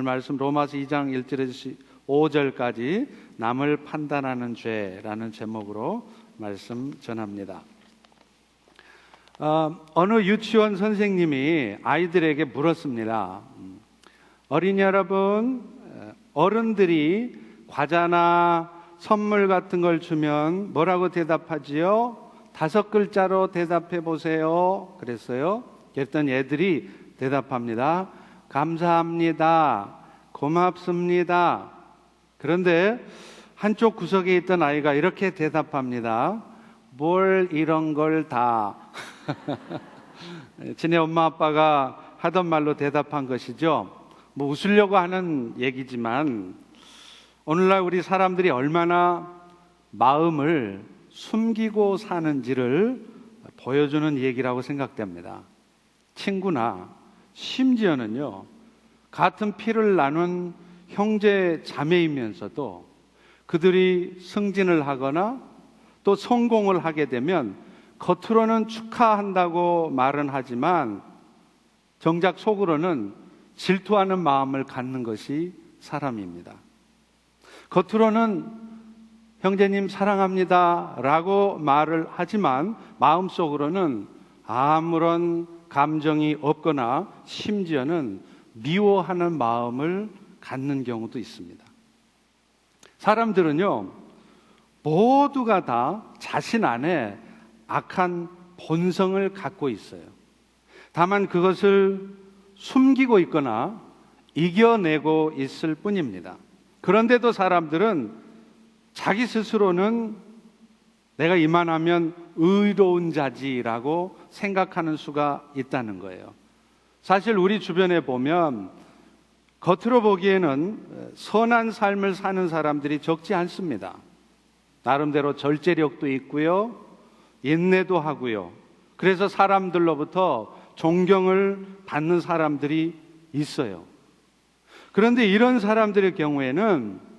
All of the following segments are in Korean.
오늘 말씀 로마서 2장 1절에서 5절까지 남을 판단하는 죄라는 제목으로 말씀 전합니다. 어느 유치원 선생님이 아이들에게 물었습니다. 어린이 여러분, 어른들이 과자나 선물 같은 걸 주면 뭐라고 대답하지요? 5글자로 대답해 보세요. 그랬어요. 그랬더니 애들이 대답합니다. 감사합니다. 고맙습니다. 그런데 한쪽 구석에 있던 아이가 이렇게 대답합니다. 뭘 이런 걸 다. 지네 엄마 아빠가 하던 말로 대답한 것이죠. 뭐 웃으려고 하는 얘기지만 오늘날 우리 사람들이 얼마나 마음을 숨기고 사는지를 보여주는 얘기라고 생각됩니다. 친구나 심지어는요, 같은 피를 나눈 형제 자매이면서도 그들이 승진을 하거나 또 성공을 하게 되면 겉으로는 축하한다고 말은 하지만 정작 속으로는 질투하는 마음을 갖는 것이 사람입니다. 겉으로는 형제님 사랑합니다 라고 말을 하지만 마음속으로는 아무런 감정이 없거나 심지어는 미워하는 마음을 갖는 경우도 있습니다. 사람들은요, 모두가 다 자신 안에 악한 본성을 갖고 있어요. 다만 그것을 숨기고 있거나 이겨내고 있을 뿐입니다. 그런데도 사람들은 자기 스스로는 내가 이만하면 의로운 자지라고 생각하는 수가 있다는 거예요. 사실 우리 주변에 보면 겉으로 보기에는 선한 삶을 사는 사람들이 적지 않습니다. 나름대로 절제력도 있고요, 인내도 하고요. 그래서 사람들로부터 존경을 받는 사람들이 있어요. 그런데 이런 사람들의 경우에는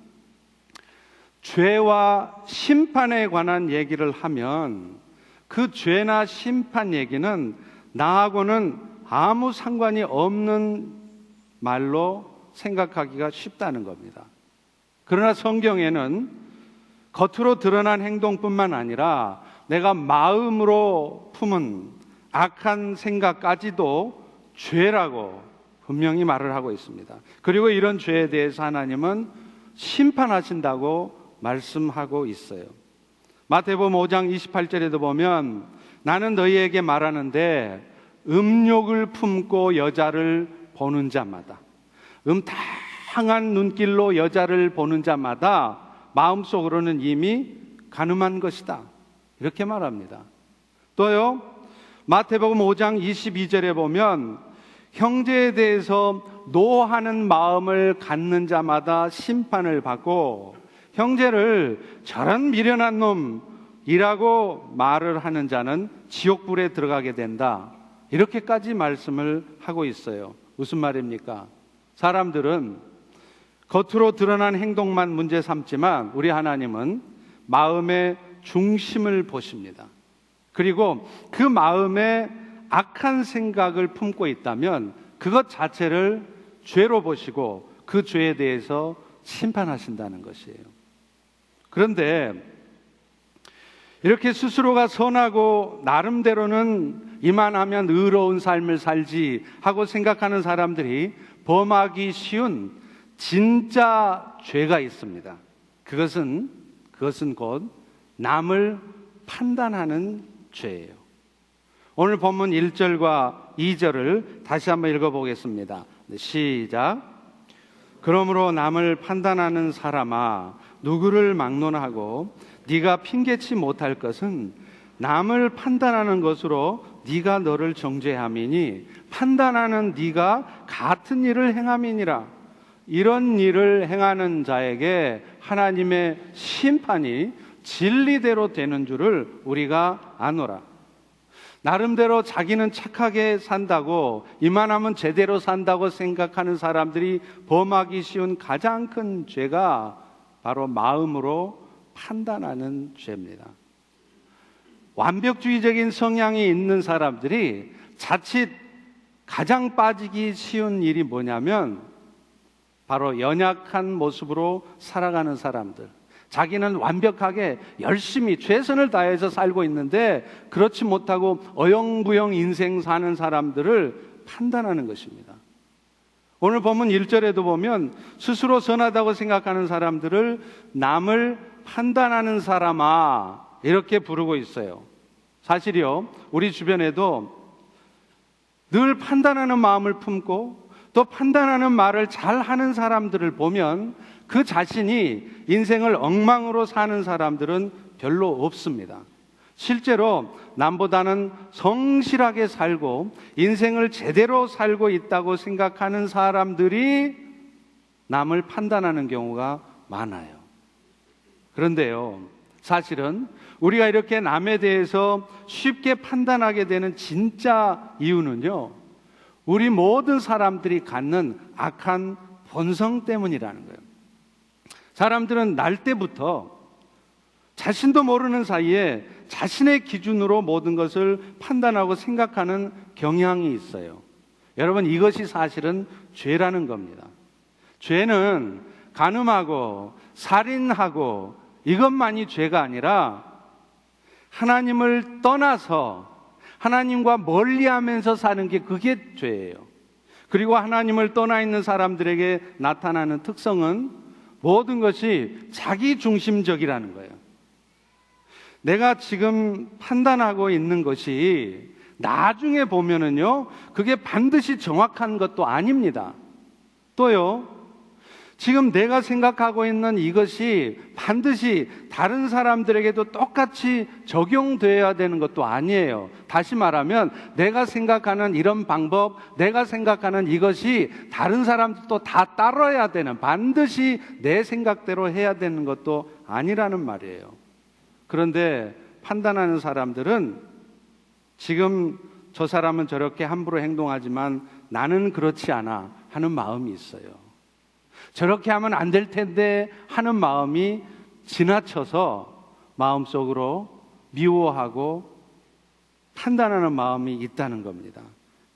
죄와 심판에 관한 얘기를 하면 그 죄나 심판 얘기는 나하고는 아무 상관이 없는 말로 생각하기가 쉽다는 겁니다. 그러나 성경에는 겉으로 드러난 행동뿐만 아니라 내가 마음으로 품은 악한 생각까지도 죄라고 분명히 말을 하고 있습니다. 그리고 이런 죄에 대해서 하나님은 심판하신다고 말씀하고 있어요. 마태복음 5장 28절에도 보면 나는 너희에게 말하는데 음욕을 품고 여자를 보는 자마다, 음탕한 눈길로 여자를 보는 자마다 마음속으로는 이미 간음한 것이다, 이렇게 말합니다. 또요, 마태복음 5장 22절에 보면 형제에 대해서 노하는 마음을 갖는 자마다 심판을 받고 형제를 저런 미련한 놈이라고 말을 하는 자는 지옥불에 들어가게 된다, 이렇게까지 말씀을 하고 있어요. 무슨 말입니까? 사람들은 겉으로 드러난 행동만 문제 삼지만 우리 하나님은 마음의 중심을 보십니다. 그리고 그 마음에 악한 생각을 품고 있다면 그것 자체를 죄로 보시고 그 죄에 대해서 심판하신다는 것이에요. 그런데 이렇게 스스로가 선하고 나름대로는 이만하면 의로운 삶을 살지 하고 생각하는 사람들이 범하기 쉬운 진짜 죄가 있습니다. 그것은 곧 남을 판단하는 죄예요. 오늘 본문 1절과 2절을 다시 한번 읽어보겠습니다. 시작. 그러므로 남을 판단하는 사람아, 누구를 막론하고 네가 핑계치 못할 것은 남을 판단하는 것으로 네가 너를 정죄함이니 판단하는 네가 같은 일을 행함이니라. 이런 일을 행하는 자에게 하나님의 심판이 진리대로 되는 줄을 우리가 아노라. 나름대로 자기는 착하게 산다고, 이만하면 제대로 산다고 생각하는 사람들이 범하기 쉬운 가장 큰 죄가 바로 마음으로 판단하는 죄입니다. 완벽주의적인 성향이 있는 사람들이 자칫 가장 빠지기 쉬운 일이 뭐냐면 바로 연약한 모습으로 살아가는 사람들, 자기는 완벽하게 열심히 최선을 다해서 살고 있는데 그렇지 못하고 어영부영 인생 사는 사람들을 판단하는 것입니다. 오늘 본문 1절에도 보면 스스로 선하다고 생각하는 사람들을 남을 판단하는 사람아 이렇게 부르고 있어요. 사실이요, 우리 주변에도 늘 판단하는 마음을 품고 또 판단하는 말을 잘 하는 사람들을 보면 그 자신이 인생을 엉망으로 사는 사람들은 별로 없습니다. 실제로 남보다는 성실하게 살고 인생을 제대로 살고 있다고 생각하는 사람들이 남을 판단하는 경우가 많아요. 그런데요, 사실은 우리가 이렇게 남에 대해서 쉽게 판단하게 되는 진짜 이유는요, 우리 모든 사람들이 갖는 악한 본성 때문이라는 거예요. 사람들은 날 때부터 자신도 모르는 사이에 자신의 기준으로 모든 것을 판단하고 생각하는 경향이 있어요. 여러분, 이것이 사실은 죄라는 겁니다. 죄는 간음하고 살인하고 이것만이 죄가 아니라 하나님을 떠나서 하나님과 멀리하면서 사는 게 그게 죄예요. 그리고 하나님을 떠나 있는 사람들에게 나타나는 특성은 모든 것이 자기중심적이라는 거예요. 내가 지금 판단하고 있는 것이 나중에 보면은요, 그게 반드시 정확한 것도 아닙니다. 또요, 지금 내가 생각하고 있는 이것이 반드시 다른 사람들에게도 똑같이 적용되어야 되는 것도 아니에요. 다시 말하면 내가 생각하는 이런 방법, 내가 생각하는 이것이 다른 사람들도 다 따라야 되는, 반드시 내 생각대로 해야 되는 것도 아니라는 말이에요. 그런데 판단하는 사람들은 지금 저 사람은 저렇게 함부로 행동하지만 나는 그렇지 않아 하는 마음이 있어요. 저렇게 하면 안 될 텐데 하는 마음이 지나쳐서 마음속으로 미워하고 판단하는 마음이 있다는 겁니다.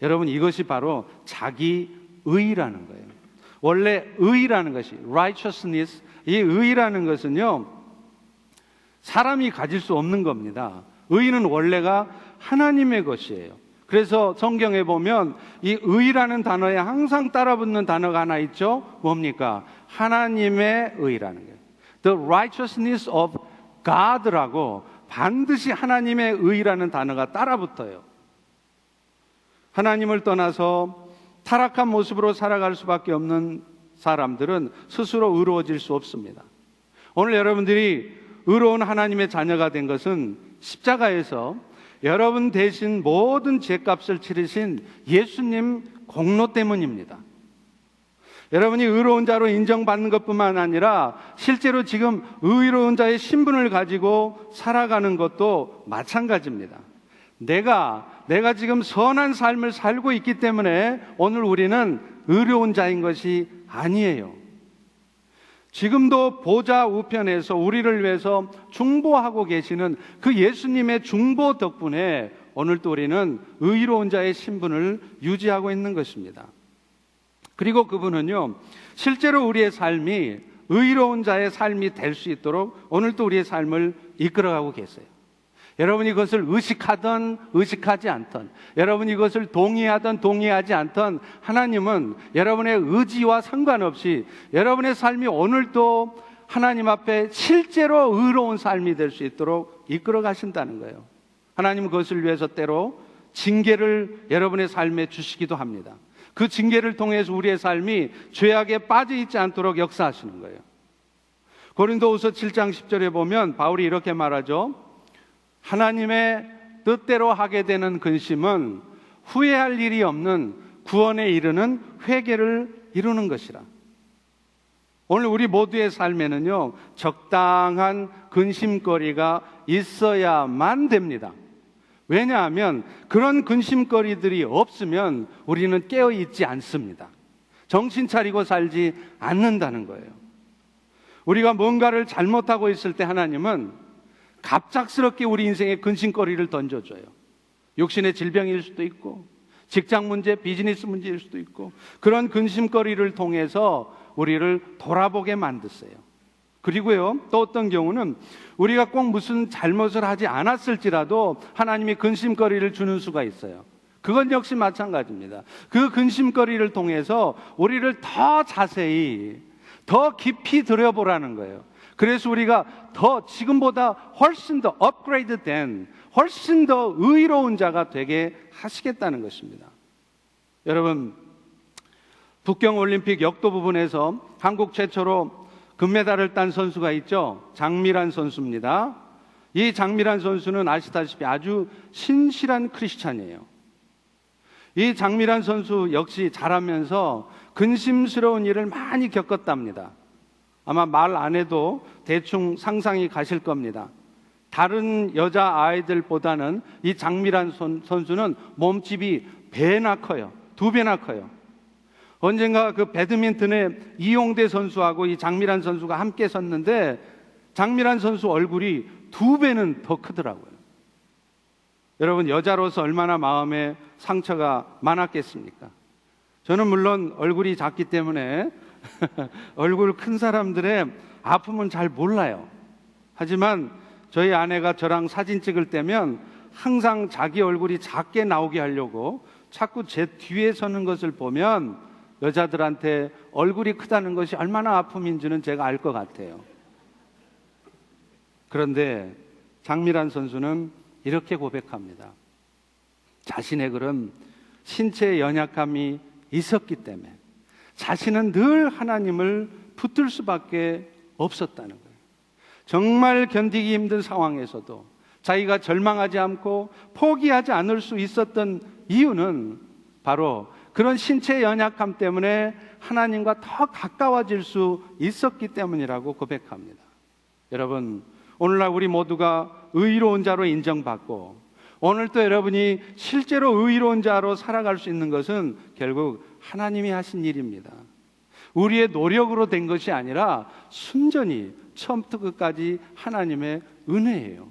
여러분, 이것이 바로 자기의라는 거예요. 원래 의라는 것이 righteousness, 이 의라는 것은요, 사람이 가질 수 없는 겁니다. 의는 원래가 하나님의 것이에요. 그래서 성경에 보면 이 의라는 단어에 항상 따라붙는 단어가 하나 있죠. 뭡니까? 하나님의 의라는 거예요. The righteousness of God라고 반드시 하나님의 의라는 단어가 따라붙어요. 하나님을 떠나서 타락한 모습으로 살아갈 수밖에 없는 사람들은 스스로 의로워질 수 없습니다. 오늘 여러분들이 의로운 하나님의 자녀가 된 것은 십자가에서 여러분 대신 모든 죄값을 치르신 예수님 공로 때문입니다. 여러분이 의로운 자로 인정받는 것뿐만 아니라 실제로 지금 의로운 자의 신분을 가지고 살아가는 것도 마찬가지입니다. 내가 지금 선한 삶을 살고 있기 때문에 오늘 우리는 의로운 자인 것이 아니에요. 지금도 보좌 우편에서 우리를 위해서 중보하고 계시는 그 예수님의 중보 덕분에 오늘도 우리는 의로운 자의 신분을 유지하고 있는 것입니다. 그리고 그분은요, 실제로 우리의 삶이 의로운 자의 삶이 될 수 있도록 오늘도 우리의 삶을 이끌어가고 계세요. 여러분이 그것을 의식하든 의식하지 않든, 여러분이 그것을 동의하든 동의하지 않든, 하나님은 여러분의 의지와 상관없이 여러분의 삶이 오늘도 하나님 앞에 실제로 의로운 삶이 될 수 있도록 이끌어 가신다는 거예요. 하나님은 그것을 위해서 때로 징계를 여러분의 삶에 주시기도 합니다. 그 징계를 통해서 우리의 삶이 죄악에 빠져 있지 않도록 역사하시는 거예요. 고린도후서 7장 10절에 보면 바울이 이렇게 말하죠. 하나님의 뜻대로 하게 되는 근심은 후회할 일이 없는 구원에 이르는 회개를 이루는 것이라. 오늘 우리 모두의 삶에는요, 적당한 근심거리가 있어야만 됩니다. 왜냐하면 그런 근심거리들이 없으면 우리는 깨어있지 않습니다. 정신 차리고 살지 않는다는 거예요. 우리가 뭔가를 잘못하고 있을 때 하나님은 갑작스럽게 우리 인생에 근심거리를 던져줘요. 육신의 질병일 수도 있고 직장 문제, 비즈니스 문제일 수도 있고 그런 근심거리를 통해서 우리를 돌아보게 만드세요. 그리고요, 또 어떤 경우는 우리가 꼭 무슨 잘못을 하지 않았을지라도 하나님이 근심거리를 주는 수가 있어요. 그건 역시 마찬가지입니다. 그 근심거리를 통해서 우리를 더 자세히, 더 깊이 들여보라는 거예요. 그래서 우리가 더 지금보다 훨씬 더 업그레이드된, 훨씬 더 의로운 자가 되게 하시겠다는 것입니다. 여러분, 북경올림픽 역도 부분에서 한국 최초로 금메달을 딴 선수가 있죠. 장미란 선수입니다. 이 장미란 선수는 아시다시피 아주 신실한 크리스찬이에요. 이 장미란 선수 역시 자라면서 근심스러운 일을 많이 겪었답니다. 아마 말 안 해도 대충 상상이 가실 겁니다. 다른 여자 아이들보다는 이 장미란 선수는 몸집이 배나 커요. 2배나 커요. 언젠가 그 배드민턴의 이용대 선수하고 이 장미란 선수가 함께 섰는데 장미란 선수 얼굴이 2배는 더 크더라고요. 여러분, 여자로서 얼마나 마음에 상처가 많았겠습니까? 저는 물론 얼굴이 작기 때문에 얼굴 큰 사람들의 아픔은 잘 몰라요. 하지만 저희 아내가 저랑 사진 찍을 때면 항상 자기 얼굴이 작게 나오게 하려고 자꾸 제 뒤에 서는 것을 보면 여자들한테 얼굴이 크다는 것이 얼마나 아픔인지는 제가 알 것 같아요. 그런데 장미란 선수는 이렇게 고백합니다. 자신의 그런 신체의 연약함이 있었기 때문에 자신은 늘 하나님을 붙들 수밖에 없었다는 거예요. 정말 견디기 힘든 상황에서도 자기가 절망하지 않고 포기하지 않을 수 있었던 이유는 바로 그런 신체의 연약함 때문에 하나님과 더 가까워질 수 있었기 때문이라고 고백합니다. 여러분, 오늘날 우리 모두가 의로운 자로 인정받고 오늘 또 여러분이 실제로 의로운 자로 살아갈 수 있는 것은 결국 하나님이 하신 일입니다. 우리의 노력으로 된 것이 아니라 순전히 처음부터 끝까지 하나님의 은혜예요.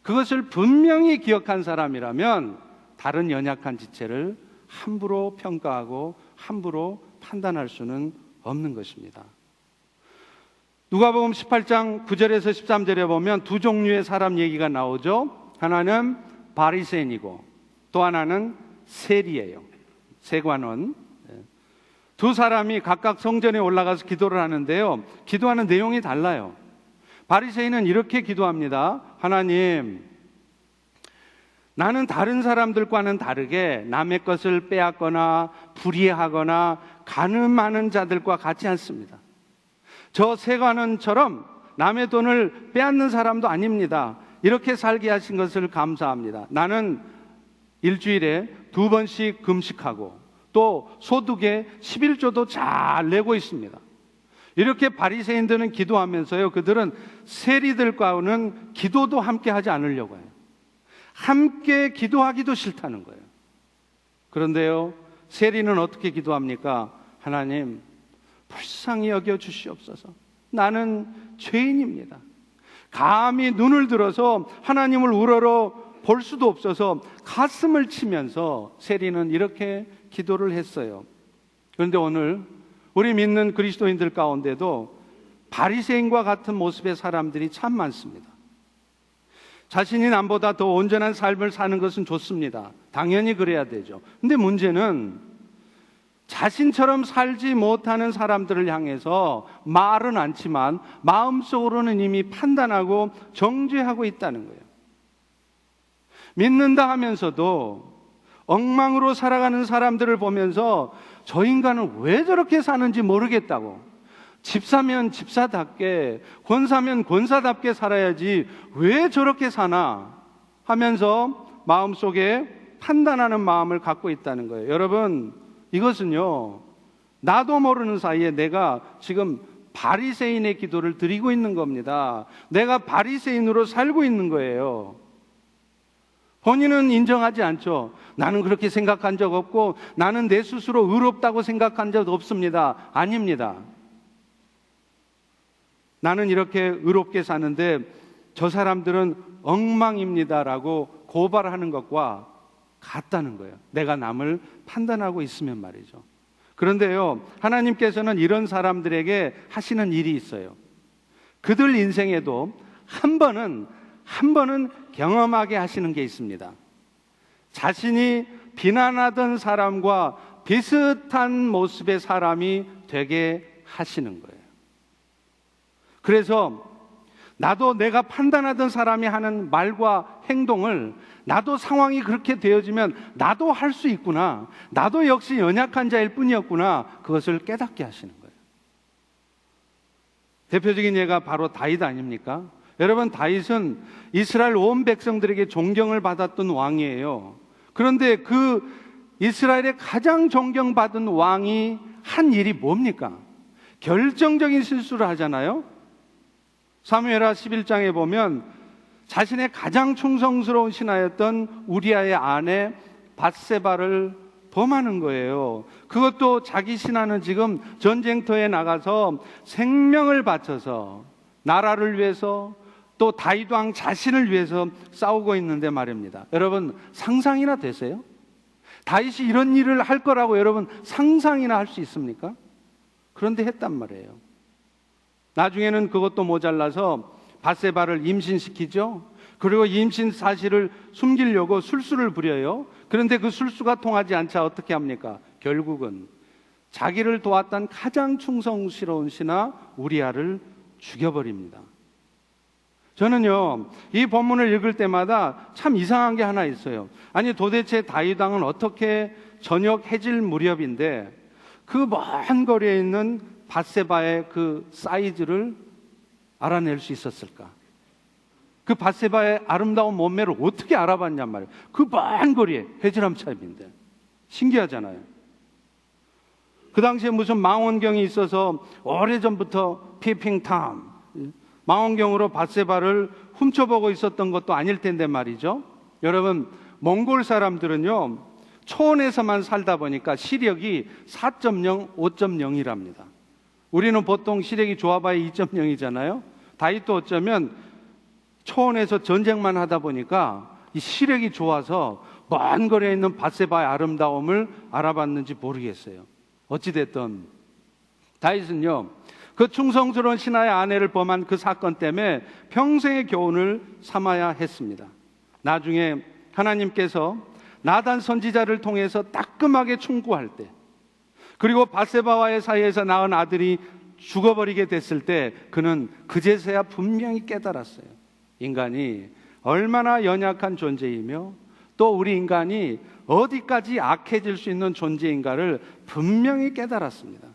그것을 분명히 기억한 사람이라면 다른 연약한 지체를 함부로 평가하고 함부로 판단할 수는 없는 것입니다. 누가복음 18장 9절에서 13절에 보면 두 종류의 사람 얘기가 나오죠. 하나는 바리새인이고 또 하나는 세리예요. 세관원. 두 사람이 각각 성전에 올라가서 기도를 하는데요. 기도하는 내용이 달라요. 바리새인은 이렇게 기도합니다. 하나님, 나는 다른 사람들과는 다르게 남의 것을 빼앗거나 불의하거나 간음하는 자들과 같지 않습니다. 저 세관원처럼 남의 돈을 빼앗는 사람도 아닙니다. 이렇게 살게 하신 것을 감사합니다. 나는 일주일에 2번씩 금식하고 또 소득의 11조도 잘 내고 있습니다. 이렇게 바리새인들은 기도하면서요, 그들은 세리들과는 기도도 함께 하지 않으려고 해요. 함께 기도하기도 싫다는 거예요. 그런데요, 세리는 어떻게 기도합니까? 하나님, 불쌍히 여겨 주시옵소서. 나는 죄인입니다. 감히 눈을 들어서 하나님을 우러러 볼 수도 없어서 가슴을 치면서 세리는 이렇게 기도를 했어요. 그런데 오늘 우리 믿는 그리스도인들 가운데도 바리새인과 같은 모습의 사람들이 참 많습니다. 자신이 남보다 더 온전한 삶을 사는 것은 좋습니다. 당연히 그래야 되죠. 근데 문제는 자신처럼 살지 못하는 사람들을 향해서 말은 않지만 마음속으로는 이미 판단하고 정죄하고 있다는 거예요. 믿는다 하면서도 엉망으로 살아가는 사람들을 보면서 저 인간은 왜 저렇게 사는지 모르겠다고, 집사면 집사답게, 권사면 권사답게 살아야지 왜 저렇게 사나 하면서 마음속에 판단하는 마음을 갖고 있다는 거예요. 여러분, 이것은요, 나도 모르는 사이에 내가 지금 바리새인의 기도를 드리고 있는 겁니다. 내가 바리새인으로 살고 있는 거예요. 본인은 인정하지 않죠. 나는 그렇게 생각한 적 없고 나는 내 스스로 의롭다고 생각한 적 없습니다. 아닙니다. 나는 이렇게 의롭게 사는데 저 사람들은 엉망입니다라고 고발하는 것과 같다는 거예요. 내가 남을 판단하고 있으면 말이죠. 그런데요, 하나님께서는 이런 사람들에게 하시는 일이 있어요. 그들 인생에도 한 번은 경험하게 하시는 게 있습니다. 자신이 비난하던 사람과 비슷한 모습의 사람이 되게 하시는 거예요. 그래서 나도 내가 판단하던 사람이 하는 말과 행동을, 나도 상황이 그렇게 되어지면 나도 할 수 있구나, 나도 역시 연약한 자일 뿐이었구나, 그것을 깨닫게 하시는 거예요. 대표적인 예가 바로 다윗 아닙니까? 여러분, 다윗은 이스라엘 온 백성들에게 존경을 받았던 왕이에요. 그런데 그 이스라엘의 가장 존경받은 왕이 한 일이 뭡니까? 결정적인 실수를 하잖아요. 사무엘하 11장에 보면 자신의 가장 충성스러운 신하였던 우리아의 아내 밧세바를 범하는 거예요. 그것도 자기 신하는 지금 전쟁터에 나가서 생명을 바쳐서 나라를 위해서, 또 다윗 왕 자신을 위해서 싸우고 있는데 말입니다. 여러분, 상상이나 되세요? 다윗이 이런 일을 할 거라고 여러분 상상이나 할 수 있습니까? 그런데 했단 말이에요. 나중에는 그것도 모자라서 밧세바를 임신시키죠. 그리고 임신 사실을 숨기려고 술수를 부려요. 그런데 그 술수가 통하지 않자 어떻게 합니까? 결국은 자기를 도왔던 가장 충성스러운 신하 우리아를 죽여버립니다. 저는요, 이 본문을 읽을 때마다 참 이상한 게 하나 있어요. 아니, 도대체 다윗 왕은 어떻게 저녁 해질 무렵인데 그 먼 거리에 있는 밧세바의 그 사이즈를 알아낼 수 있었을까? 그 밧세바의 아름다운 몸매를 어떻게 알아봤냔 말이에요. 그 먼 거리에, 해질함 차임인데. 신기하잖아요. 그 당시에 무슨 망원경이 있어서 오래전부터 피핑탐, 망원경으로 밧세바를 훔쳐보고 있었던 것도 아닐 텐데 말이죠. 여러분, 몽골 사람들은요, 초원에서만 살다 보니까 시력이 4.0, 5.0이랍니다. 우리는 보통 시력이 좋아봐야 2.0이잖아요. 다윗도 어쩌면 초원에서 전쟁만 하다 보니까 이 시력이 좋아서 먼 거리에 있는 밧세바의 아름다움을 알아봤는지 모르겠어요. 어찌됐든 다윗은요, 그 충성스러운 신하의 아내를 범한 그 사건 때문에 평생의 교훈을 삼아야 했습니다. 나중에 하나님께서 나단 선지자를 통해서 따끔하게 충고할 때, 그리고 밧세바와의 사이에서 낳은 아들이 죽어버리게 됐을 때 그는 그제서야 분명히 깨달았어요. 인간이 얼마나 연약한 존재이며 또 우리 인간이 어디까지 악해질 수 있는 존재인가를 분명히 깨달았습니다.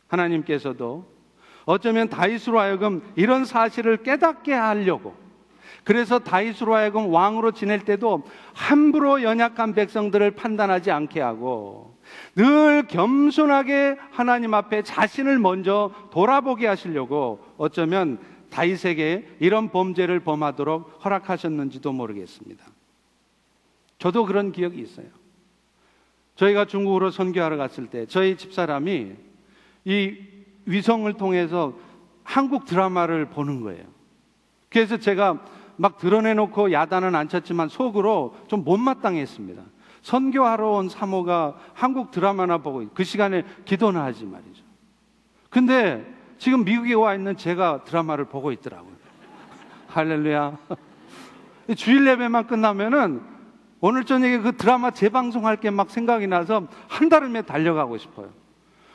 하나님께서도 어쩌면 다윗으로 하여금 이런 사실을 깨닫게 하려고, 그래서 다윗으로 하여금 왕으로 지낼 때도 함부로 연약한 백성들을 판단하지 않게 하고 늘 겸손하게 하나님 앞에 자신을 먼저 돌아보게 하시려고 어쩌면 다윗에게 이런 범죄를 범하도록 허락하셨는지도 모르겠습니다. 저도 그런 기억이 있어요. 저희가 중국으로 선교하러 갔을 때 저희 집사람이 이 위성을 통해서 한국 드라마를 보는 거예요. 그래서 제가 막 드러내놓고 야단은 안 쳤지만 속으로 좀 못마땅했습니다. 선교하러 온 사모가 한국 드라마나 보고 그 시간에 기도나 하지 말이죠. 근데 지금 미국에 와 있는 제가 드라마를 보고 있더라고요. 할렐루야. 주일 예배만 끝나면은 오늘 저녁에 그 드라마 재방송할 게 막 생각이 나서 한 달음에 달려가고 싶어요.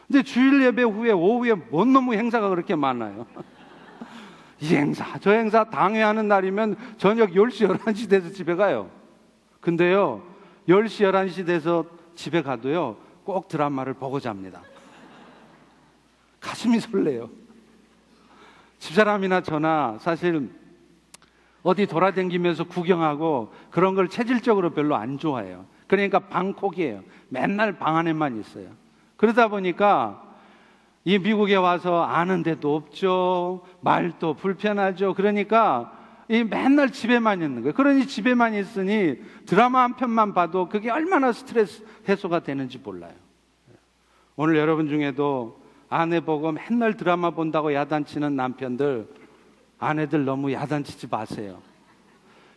근데 주일 예배 후에 오후에 뭔 놈의 행사가 그렇게 많아요. 이 행사 저 행사 당회하는 날이면 저녁 10시 11시 돼서 집에 가요. 근데요 10시 11시 돼서 집에 가도요 꼭 드라마를 보고 잡니다. 가슴이 설레요. 집사람이나 저나 사실 어디 돌아다니면서 구경하고 그런 걸 체질적으로 별로 안 좋아해요. 그러니까 방콕이에요. 맨날 방 안에만 있어요. 그러다 보니까 이 미국에 와서 아는 데도 없죠. 말도 불편하죠. 그러니까 이 맨날 집에만 있는 거예요. 그러니 집에만 있으니 드라마 한 편만 봐도 그게 얼마나 스트레스 해소가 되는지 몰라요. 오늘 여러분 중에도 아내 보고 맨날 드라마 본다고 야단치는 남편들, 아내들 너무 야단치지 마세요.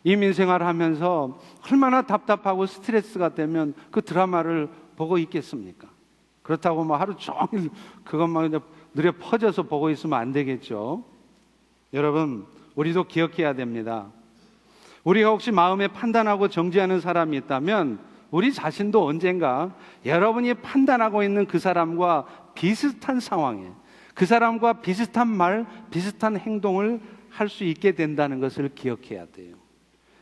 이민생활 하면서 얼마나 답답하고 스트레스가 되면 그 드라마를 보고 있겠습니까? 그렇다고 뭐 하루 종일 그것만 그냥 느려 퍼져서 보고 있으면 안 되겠죠. 여러분, 우리도 기억해야 됩니다. 우리가 혹시 마음에 판단하고 정죄하는 사람이 있다면 우리 자신도 언젠가 여러분이 판단하고 있는 그 사람과 비슷한 상황에, 그 사람과 비슷한 말, 비슷한 행동을 할 수 있게 된다는 것을 기억해야 돼요.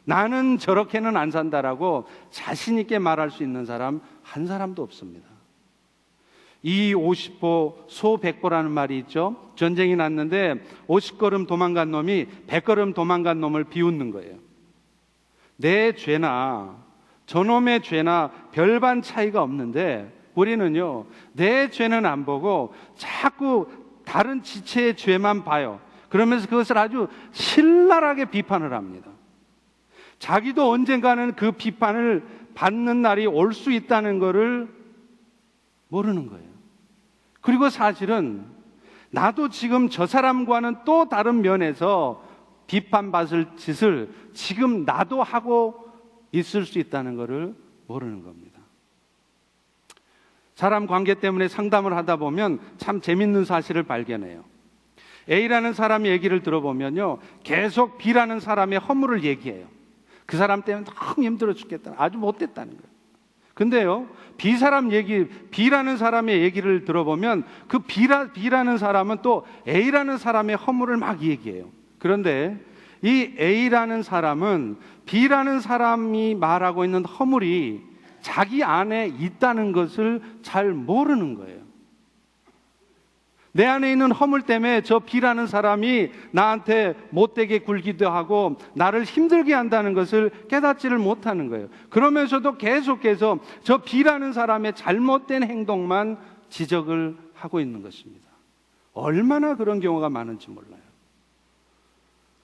나는 저렇게는 안 산다라고 자신 있게 말할 수 있는 사람 한 사람도 없습니다. 이 50보 소 100보라는 말이 있죠. 전쟁이 났는데 50걸음 도망간 놈이 100걸음 도망간 놈을 비웃는 거예요. 내 죄나 저놈의 죄나 별반 차이가 없는데 우리는요, 내 죄는 안 보고 자꾸 다른 지체의 죄만 봐요. 그러면서 그것을 아주 신랄하게 비판을 합니다. 자기도 언젠가는 그 비판을 받는 날이 올 수 있다는 것을 모르는 거예요. 그리고 사실은 나도 지금 저 사람과는 또 다른 면에서 비판받을 짓을 지금 나도 하고 있을 수 있다는 것을 모르는 겁니다. 사람 관계 때문에 상담을 하다 보면 참 재밌는 사실을 발견해요. A라는 사람의 얘기를 들어보면요, 계속 B라는 사람의 허물을 얘기해요. 그 사람 때문에 너무 힘들어 죽겠다, 아주 못됐다는 거예요. 근데요, B라는 사람의 얘기를 들어보면 그 B라는 사람은 또 A라는 사람의 허물을 막 얘기해요. 그런데 이 A라는 사람은 B라는 사람이 말하고 있는 허물이 자기 안에 있다는 것을 잘 모르는 거예요. 내 안에 있는 허물 때문에 저 B라는 사람이 나한테 못되게 굴기도 하고 나를 힘들게 한다는 것을 깨닫지를 못하는 거예요. 그러면서도 계속해서 저 B라는 사람의 잘못된 행동만 지적을 하고 있는 것입니다. 얼마나 그런 경우가 많은지 몰라요.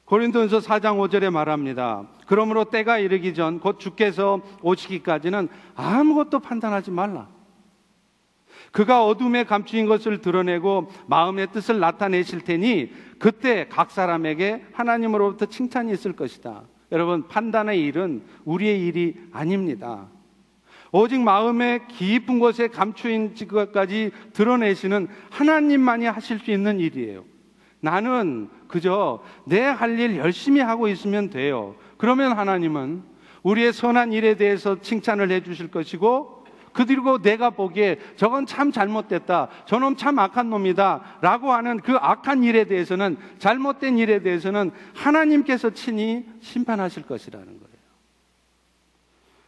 고린도전서 4장 5절에 말합니다. 그러므로 때가 이르기 전 곧 주께서 오시기까지는 아무것도 판단하지 말라. 그가 어둠에 감추인 것을 드러내고 마음의 뜻을 나타내실 테니 그때 각 사람에게 하나님으로부터 칭찬이 있을 것이다. 여러분, 판단의 일은 우리의 일이 아닙니다. 오직 마음의 깊은 곳에 감추인 것까지 드러내시는 하나님만이 하실 수 있는 일이에요. 나는 그저 내 할 일 열심히 하고 있으면 돼요. 그러면 하나님은 우리의 선한 일에 대해서 칭찬을 해주실 것이고, 그리고 내가 보기에 저건 참 잘못됐다, 저놈 참 악한 놈이다 라고 하는 그 악한 일에 대해서는, 잘못된 일에 대해서는 하나님께서 친히 심판하실 것이라는 거예요.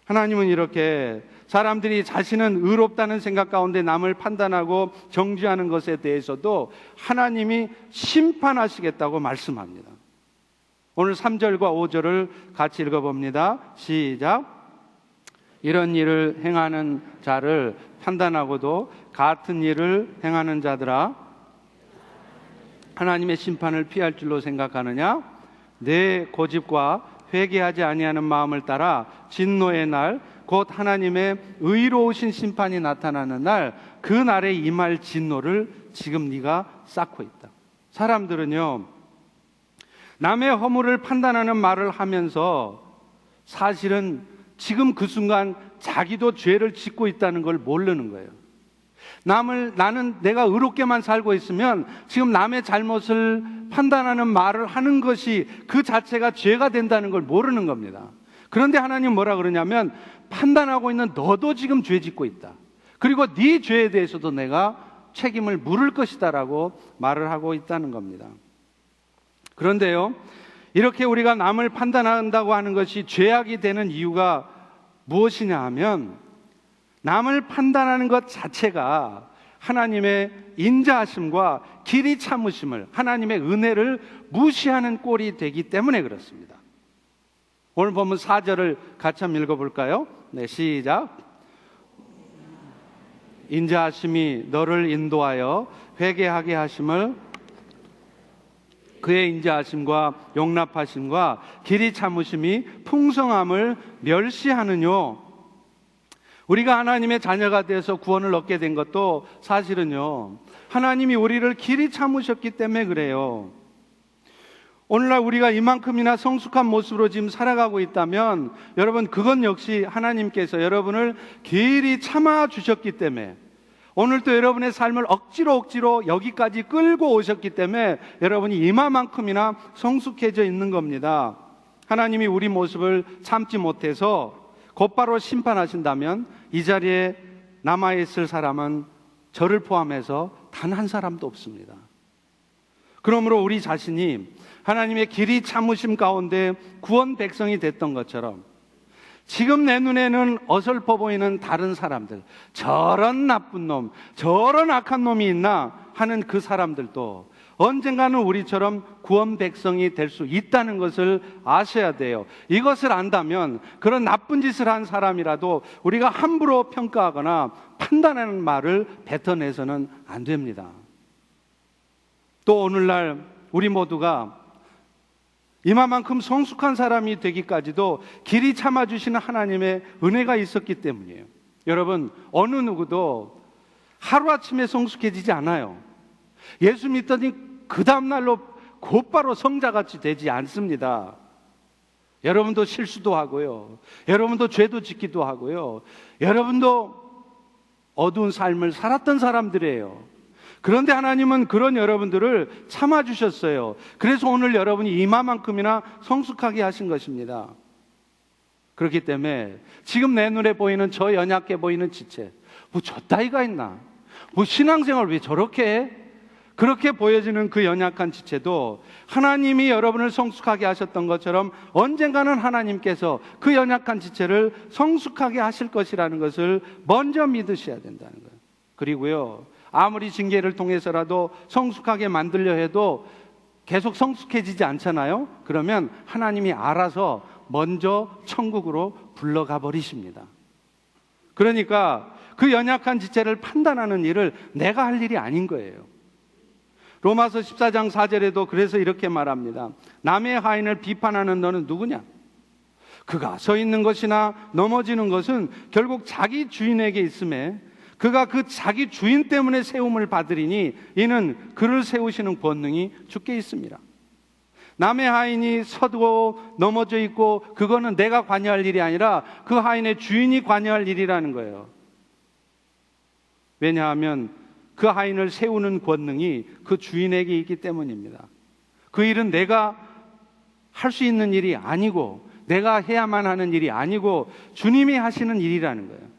하나님은 이렇게 사람들이 자신은 의롭다는 생각 가운데 남을 판단하고 정죄하는 것에 대해서도 하나님이 심판하시겠다고 말씀합니다. 오늘 3절과 5절을 같이 읽어봅니다. 시작. 이런 일을 행하는 자를 판단하고도 같은 일을 행하는 자들아, 하나님의 심판을 피할 줄로 생각하느냐? 내 고집과 회개하지 아니하는 마음을 따라 진노의 날, 곧 하나님의 의로우신 심판이 나타나는 날, 그 날에 임할 진노를 지금 네가 쌓고 있다. 사람들은요, 남의 허물을 판단하는 말을 하면서 사실은 지금 그 순간 자기도 죄를 짓고 있다는 걸 모르는 거예요. 나는 내가 의롭게만 살고 있으면 지금 남의 잘못을 판단하는 말을 하는 것이 그 자체가 죄가 된다는 걸 모르는 겁니다. 그런데 하나님 뭐라 그러냐면, 판단하고 있는 너도 지금 죄 짓고 있다. 그리고 네 죄에 대해서도 내가 책임을 물을 것이다 라고 말을 하고 있다는 겁니다. 그런데요, 이렇게 우리가 남을 판단한다고 하는 것이 죄악이 되는 이유가 무엇이냐 하면, 남을 판단하는 것 자체가 하나님의 인자하심과 길이 참으심을, 하나님의 은혜를 무시하는 꼴이 되기 때문에 그렇습니다. 오늘 본문 4절을 같이 한번 읽어볼까요? 네, 시작. 인자하심이 너를 인도하여 회개하게 하심을, 그의 인자하심과 용납하심과 길이 참으심이 풍성함을 멸시하느뇨. 우리가 하나님의 자녀가 돼서 구원을 얻게 된 것도 사실은요, 하나님이 우리를 길이 참으셨기 때문에 그래요. 오늘날 우리가 이만큼이나 성숙한 모습으로 지금 살아가고 있다면, 여러분, 그건 역시 하나님께서 여러분을 길이 참아 주셨기 때문에, 오늘도 여러분의 삶을 억지로 여기까지 끌고 오셨기 때문에 여러분이 이마만큼이나 성숙해져 있는 겁니다. 하나님이 우리 모습을 참지 못해서 곧바로 심판하신다면 이 자리에 남아있을 사람은 저를 포함해서 단 한 사람도 없습니다. 그러므로 우리 자신이 하나님의 길이 참으심 가운데 구원 백성이 됐던 것처럼 지금 내 눈에는 어설퍼 보이는 다른 사람들, 저런 나쁜 놈, 저런 악한 놈이 있나 하는 그 사람들도 언젠가는 우리처럼 구원 백성이 될 수 있다는 것을 아셔야 돼요. 이것을 안다면 그런 나쁜 짓을 한 사람이라도 우리가 함부로 평가하거나 판단하는 말을 뱉어내서는 안 됩니다. 또 오늘날 우리 모두가 이마만큼 성숙한 사람이 되기까지도 길이 참아주시는 하나님의 은혜가 있었기 때문이에요. 여러분, 어느 누구도 하루아침에 성숙해지지 않아요. 예수 믿더니 그 다음날로 곧바로 성자같이 되지 않습니다. 여러분도 실수도 하고요. 여러분도 죄도 짓기도 하고요. 여러분도 어두운 삶을 살았던 사람들이에요. 그런데 하나님은 그런 여러분들을 참아주셨어요. 그래서 오늘 여러분이 이마만큼이나 성숙하게 하신 것입니다. 그렇기 때문에 지금 내 눈에 보이는 저 연약해 보이는 지체, 뭐 저 따위가 있나? 뭐 신앙생활 왜 저렇게 해? 그렇게 보여지는 그 연약한 지체도 하나님이 여러분을 성숙하게 하셨던 것처럼 언젠가는 하나님께서 그 연약한 지체를 성숙하게 하실 것이라는 것을 먼저 믿으셔야 된다는 거예요. 그리고요, 아무리 징계를 통해서라도 성숙하게 만들려 해도 계속 성숙해지지 않잖아요. 그러면 하나님이 알아서 먼저 천국으로 불러가 버리십니다. 그러니까 그 연약한 지체를 판단하는 일을 내가 할 일이 아닌 거예요. 로마서 14장 4절에도 그래서 이렇게 말합니다. 남의 하인을 비판하는 너는 누구냐? 그가 서 있는 것이나 넘어지는 것은 결국 자기 주인에게 있음에 그가 그 자기 주인 때문에 세움을 받으리니 이는 그를 세우시는 권능이 주께 있습니다. 남의 하인이 서고 넘어져 있고 그거는 내가 관여할 일이 아니라 그 하인의 주인이 관여할 일이라는 거예요. 왜냐하면 그 하인을 세우는 권능이 그 주인에게 있기 때문입니다. 그 일은 내가 할 수 있는 일이 아니고 내가 해야만 하는 일이 아니고 주님이 하시는 일이라는 거예요.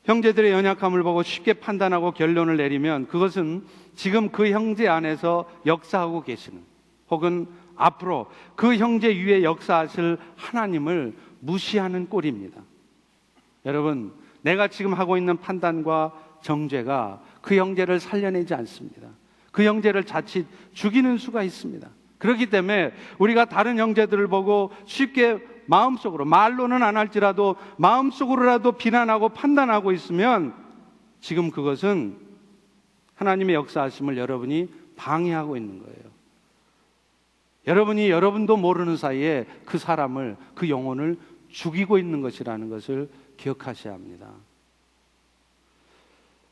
형제들의 연약함을 보고 쉽게 판단하고 결론을 내리면 그것은 지금 그 형제 안에서 역사하고 계시는 혹은 앞으로 그 형제 위에 역사하실 하나님을 무시하는 꼴입니다. 여러분, 내가 지금 하고 있는 판단과 정죄가 그 형제를 살려내지 않습니다. 그 형제를 자칫 죽이는 수가 있습니다. 그렇기 때문에 우리가 다른 형제들을 보고 쉽게 마음속으로, 말로는 안 할지라도 마음속으로라도 비난하고 판단하고 있으면 지금 그것은 하나님의 역사하심을 여러분이 방해하고 있는 거예요. 여러분이 여러분도 모르는 사이에 그 사람을, 그 영혼을 죽이고 있는 것이라는 것을 기억하셔야 합니다.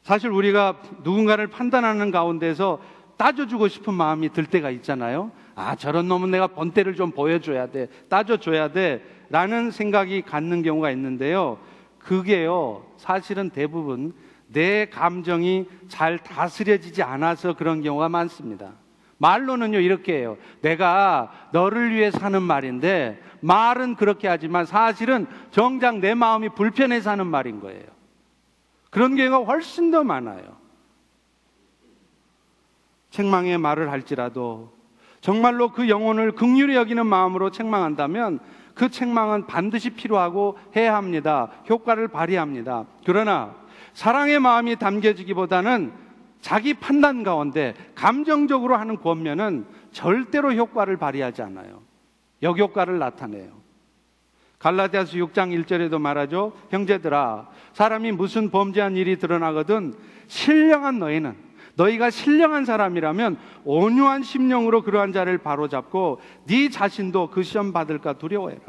사실 우리가 누군가를 판단하는 가운데서 따져주고 싶은 마음이 들 때가 있잖아요. 아, 저런 놈은 내가 본때를 좀 보여줘야 돼, 따져줘야 돼 라는 생각이 갖는 경우가 있는데요, 그게요 사실은 대부분 내 감정이 잘 다스려지지 않아서 그런 경우가 많습니다. 말로는요 이렇게 해요. 내가 너를 위해 사는 말인데 말은 그렇게 하지만 사실은 정작 내 마음이 불편해서 하는 말인 거예요. 그런 경우가 훨씬 더 많아요. 책망의 말을 할지라도 정말로 그 영혼을 긍휼히 여기는 마음으로 책망한다면 그 책망은 반드시 필요하고 해야 합니다. 효과를 발휘합니다. 그러나 사랑의 마음이 담겨지기보다는 자기 판단 가운데 감정적으로 하는 권면은 절대로 효과를 발휘하지 않아요. 역효과를 나타내요. 갈라디아서 6장 1절에도 말하죠. 형제들아, 사람이 무슨 범죄한 일이 드러나거든 신령한 너희가 신령한 사람이라면 온유한 심령으로 그러한 자를 바로잡고 네 자신도 그 시험 받을까 두려워해라.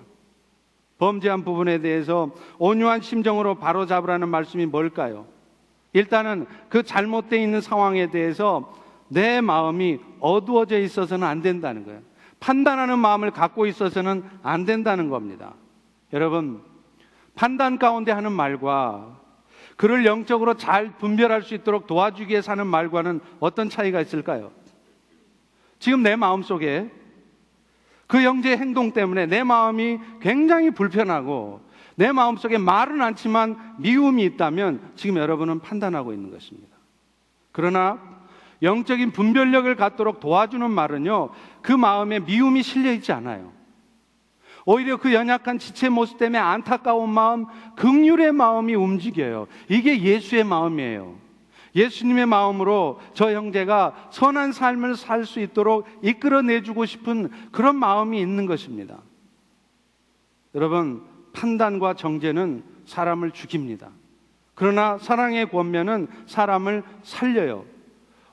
범죄한 부분에 대해서 온유한 심정으로 바로잡으라는 말씀이 뭘까요? 일단은 그 잘못되어 있는 상황에 대해서 내 마음이 어두워져 있어서는 안 된다는 거예요. 판단하는 마음을 갖고 있어서는 안 된다는 겁니다. 여러분, 판단 가운데 하는 말과 그를 영적으로 잘 분별할 수 있도록 도와주기 위해 사는 말과는 어떤 차이가 있을까요? 지금 내 마음속에 그 형제의 행동 때문에 내 마음이 굉장히 불편하고 내 마음속에 말은 않지만 미움이 있다면 지금 여러분은 판단하고 있는 것입니다. 그러나 영적인 분별력을 갖도록 도와주는 말은요, 그 마음에 미움이 실려 있지 않아요. 오히려 그 연약한 지체 모습 때문에 안타까운 마음, 긍휼의 마음이 움직여요. 이게 예수의 마음이에요. 예수님의 마음으로 저 형제가 선한 삶을 살 수 있도록 이끌어내주고 싶은 그런 마음이 있는 것입니다. 여러분, 판단과 정죄는 사람을 죽입니다. 그러나 사랑의 권면은 사람을 살려요.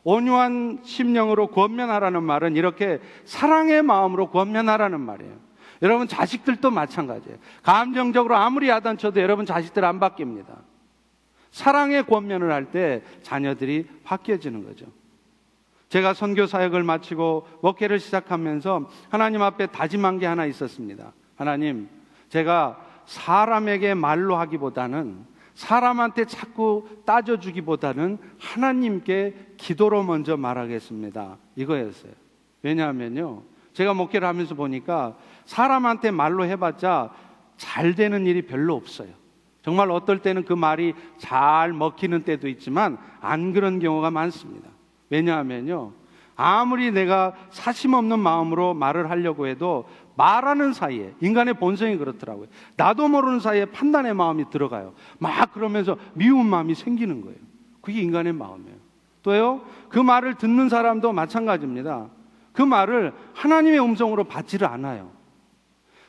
온유한 심령으로 권면하라는 말은 이렇게 사랑의 마음으로 권면하라는 말이에요. 여러분, 자식들도 마찬가지예요. 감정적으로 아무리 야단쳐도 여러분 자식들 안 바뀝니다. 사랑의 권면을 할 때 자녀들이 바뀌어지는 거죠. 제가 선교 사역을 마치고 목회를 시작하면서 하나님 앞에 다짐한 게 하나 있었습니다. 하나님, 제가 사람에게 말로 하기보다는, 사람한테 자꾸 따져주기보다는 하나님께 기도로 먼저 말하겠습니다. 이거였어요. 왜냐하면요, 제가 목회를 하면서 보니까 사람한테 말로 해봤자 잘 되는 일이 별로 없어요. 정말 어떨 때는 그 말이 잘 먹히는 때도 있지만 안 그런 경우가 많습니다. 왜냐하면요, 아무리 내가 사심 없는 마음으로 말을 하려고 해도 말하는 사이에, 인간의 본성이 그렇더라고요. 나도 모르는 사이에 판단의 마음이 들어가요. 막 그러면서 미운 마음이 생기는 거예요. 그게 인간의 마음이에요. 또요, 그 말을 듣는 사람도 마찬가지입니다. 그 말을 하나님의 음성으로 받지를 않아요.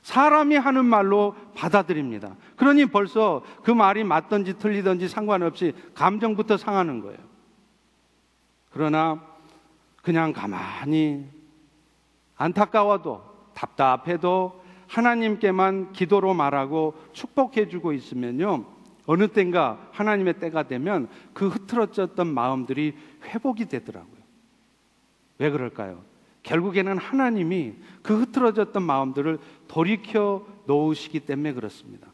사람이 하는 말로 받아들입니다. 그러니 벌써 그 말이 맞든지 틀리든지 상관없이 감정부터 상하는 거예요. 그러나 그냥 가만히 안타까워도 답답해도 하나님께만 기도로 말하고 축복해주고 있으면요, 어느 때인가 하나님의 때가 되면 그 흐트러졌던 마음들이 회복이 되더라고요. 왜 그럴까요? 결국에는 하나님이 그 흐트러졌던 마음들을 돌이켜 놓으시기 때문에 그렇습니다.